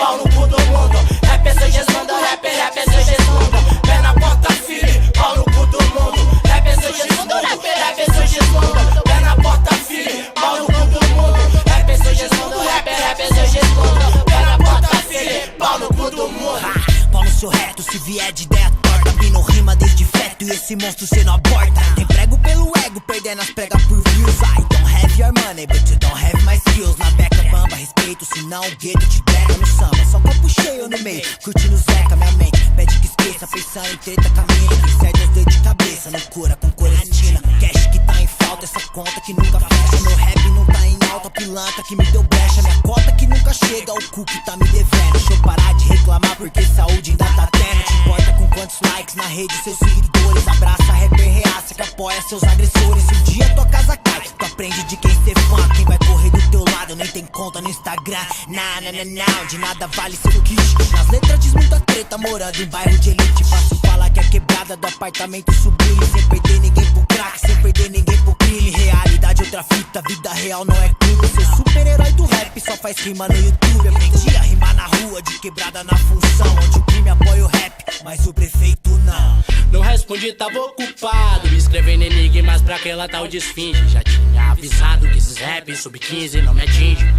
pau no cu do mundo. Rap é Segismundo, rap é Segismundo. Pé na porta, filho, pau no cu do mundo. Rap é Segismundo, rap é Segismundo. Pé na porta, filho, pau no cu do mundo. Rap é Segismundo, rap é Segismundo. Pé na porta, filho, pau no cu do mundo. Pau no seu reto, se vier de ideia torta, vindo rima desde feto e esse monstro cê não aborta. Tem prego pelo ego, perdendo as pregas por views. I don't have your money, but you don't have my skills. Na beca bamba, respeito, senão o gueto te breca no samba. Só copo cheio no meio, curtindo Zeca, minha mente pede que esqueça, pensando em treta caminha. Tem certas dor de cabeça, não cura com corestina. Cash que tá em falta, essa conta que nunca fecha. Meu rap não tá em alta, pilantra que me deu brecha. Minha cota que nunca chega, o cu que tá me devendo. Deixa eu parar de reclamar porque saúde ainda tá tendo. Te importa com quantos likes na rede, seus seguidores. Abraça rapper reaça que apoia seus agressores. Se um dia tua casa cai, tu aprende de quem ser fã. Quem vai correr do teu lado nem tem conta no Instagram. Não, de nada vale seu kit. Nas letras diz muita treta, morando em bairro de elite. Fácil falar que é quebrada do apartamento sublime. Sem perder ninguém pro crack, sem perder ninguém pro crime. Realidade outra fita, vida real não é crime. Seu super-herói do rap só faz rima no YouTube. Aprendi a rimar na rua, de quebrada na função. Onde o crime apoia o rap, mas o prefeito não. Não respondi, tava ocupado escrevendo enigmas pra aquela tal de esfinge. Já tinha avisado que esses rap sub-15 não me atingem.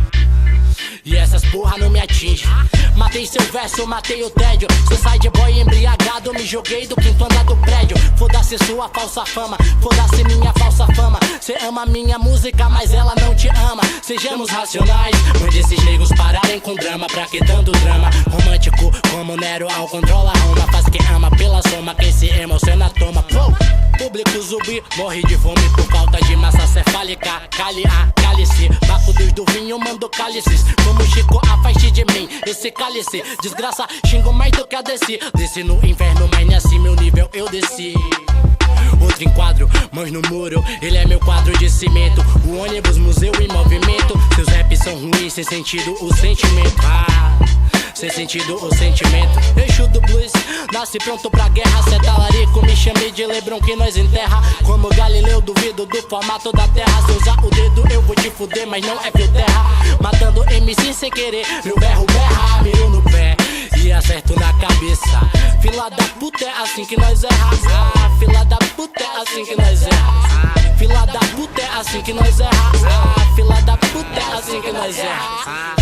E essas porra não me atingem. Matei seu verso, matei o tédio. Cê sai de boy embriagado, me joguei do quinto andar do prédio. Foda-se sua falsa fama, foda-se minha falsa fama. Cê ama minha música, mas ela não te ama. Sejamos racionais, mande esses negros pararem com drama. Pra que tanto drama? Romântico como Nero ao controla Roma. Faz quem ama pela soma, quem se emociona toma. Público zumbi, morre de fome por falta de massa cefálica. Cálice, bacudos do vinho, mando cálices. Como Chico, afaste de mim esse cálice. Desgraça, xingo mais do que a desci. Desci no inferno, mas nem assim meu nível eu desci. Outro enquadro, mãos no muro, ele é meu quadro de cimento. O ônibus, museu em movimento. Seus raps são ruins, sem sentido o sentimento. Sem sentido o sentimento. Eixo do blues, nasce pronto pra guerra. Cê tá larico, me chame de Lebron que nós enterra. Como Galileu, duvido do formato da terra. Se usar o dedo eu vou te fuder, mas não é fio terra. Matando MC sem querer, meu berro berra. Miro no pé e acerto na cabeça. Fila da puta é assim que nós erra. Fila da puta é assim que nós erra. Fila da puta é assim que nós erra. Fila da puta é assim que nós erra.